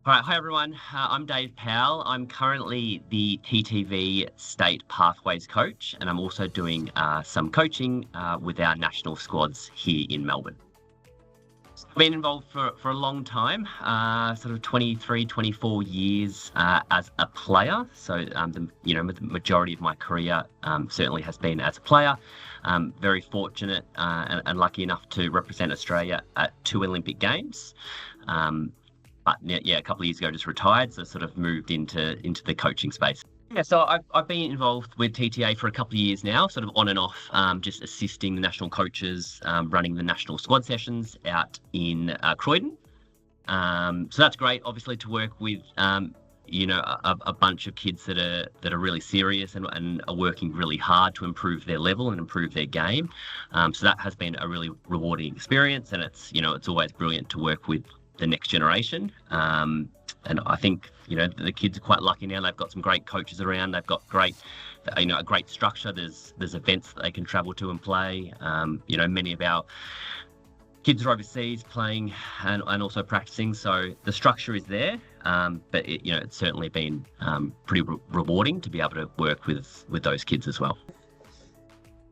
All right, hi everyone. I'm Dave Powell. I'm currently the TTV State Pathways coach, and I'm also doing some coaching with our national squads here in Melbourne. I've been involved for a long time, sort of 23, 24 years as a player. So, the majority of my career certainly has been as a player. Very fortunate and lucky enough to represent Australia at 2 Olympic Games. But yeah, a couple of years ago, just retired, so sort of moved into the coaching space. Yeah, so I've been involved with TTA for a couple of years now, sort of on and off, just assisting the national coaches, running the national squad sessions out in Croydon. So that's great, obviously, to work with, a bunch of kids that are really serious and are working really hard to improve their level and improve their game. So that has been a really rewarding experience, and it's always brilliant to work with the next generation. And I think, the kids are quite lucky now. They've got some great coaches around. They've got a great structure. There's events that they can travel to and play. Many of our kids are overseas playing and also practicing. So the structure is there. But it's certainly been pretty rewarding to be able to work with those kids as well.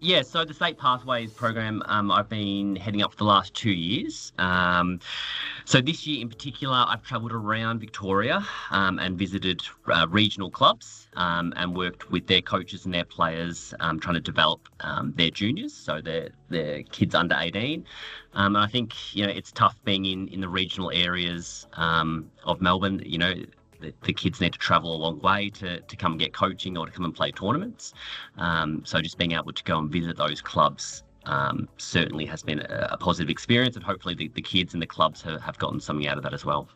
Yeah, so the State Pathways program I've been heading up for the last 2 years. So this year in particular, I've travelled around Victoria and visited regional clubs and worked with their coaches and their players trying to develop their juniors, so their kids under 18. And I think, it's tough being in the regional areas of Melbourne. The kids need to travel a long way to come and get coaching or to come and play tournaments. So just being able to go and visit those clubs certainly has been a positive experience, and hopefully the kids and the clubs have gotten something out of that as well.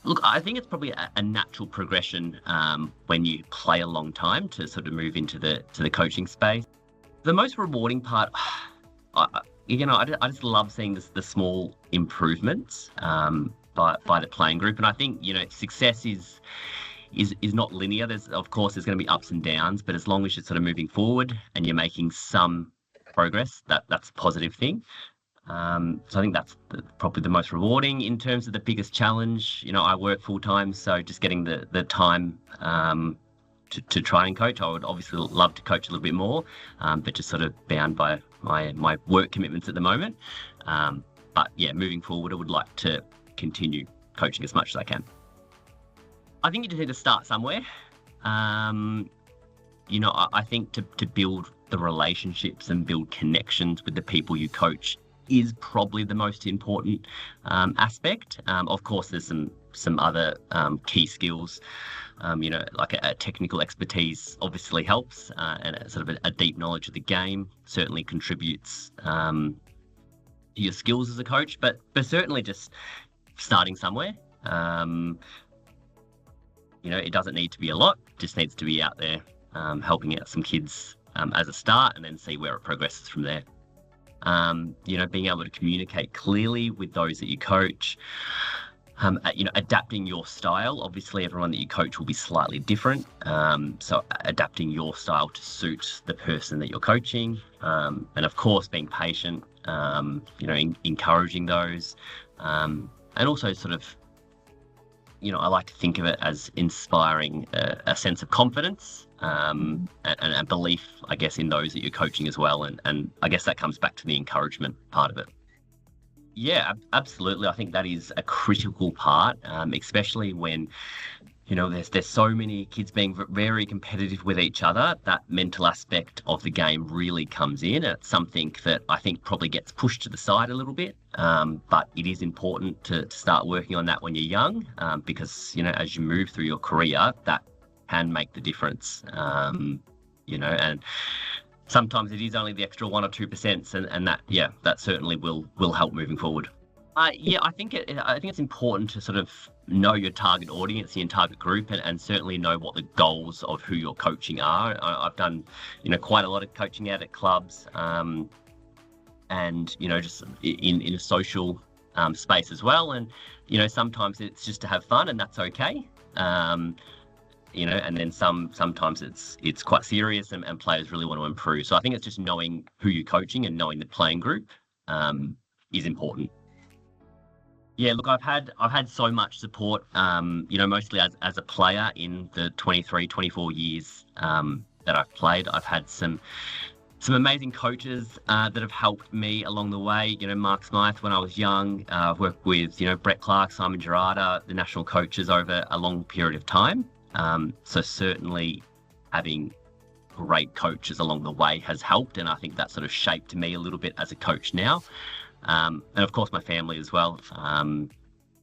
Look, I think it's probably a natural progression when you play a long time to sort of move into the coaching space. The most rewarding part, I just love seeing the small improvements by the playing group. And I think, success is not linear. There's going to be ups and downs, but as long as you're sort of moving forward and you're making some progress, that's a positive thing. So I think that's probably the most rewarding. In terms of the biggest challenge, I work full time, so just getting the time to try and coach. I would obviously love to coach a little bit more, but just sort of bound by my work commitments at the moment. But yeah, moving forward, I would like to continue coaching as much as I can. I think you just need to start somewhere. I think to build the relationships and build connections with the people you coach is probably the most important aspect. Of course, there's some other key skills. Like a technical expertise obviously helps, and sort of a deep knowledge of the game certainly contributes to your skills as a coach. But certainly just starting somewhere. It doesn't need to be a lot, just needs to be out there helping out some kids as a start, and then see where it progresses from there. Being able to communicate clearly with those that you coach, adapting your style. Obviously, everyone that you coach will be slightly different. So adapting your style to suit the person that you're coaching. And of course, being patient, encouraging those. And also sort of, I like to think of it as inspiring a sense of confidence and belief, I guess, in those that you're coaching as well. And I guess that comes back to the encouragement part of it. Yeah, absolutely. I think that is a critical part, especially when, there's so many kids being very competitive with each other. That mental aspect of the game really comes in. It's something that I think probably gets pushed to the side a little bit, but it is important to start working on that when you're young, because, as you move through your career, that can make the difference, and sometimes it is only the extra 1 or 2%, and that certainly will help moving forward. I think it's important to sort of know your target audience, your target group, and certainly know what the goals of who you're coaching are. I've done, quite a lot of coaching out at clubs, and just in a social space as well. And sometimes it's just to have fun, and that's okay. And then sometimes it's quite serious, and players really want to improve. So I think it's just knowing who you're coaching and knowing the playing group is important. Yeah, look, I've had so much support, mostly as a player in the 23, 24 years that I've played. I've had some amazing coaches that have helped me along the way. Mark Smythe when I was young. I've worked with, Brett Clark, Simon Gerrard, the national coaches over a long period of time. So certainly having great coaches along the way has helped, and I think that sort of shaped me a little bit as a coach now. And of course, my family as well.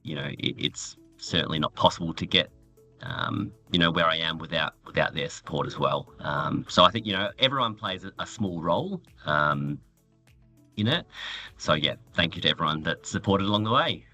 It's certainly not possible to get, where I am without their support as well. So I think everyone plays a small role in it. So yeah, thank you to everyone that supported along the way.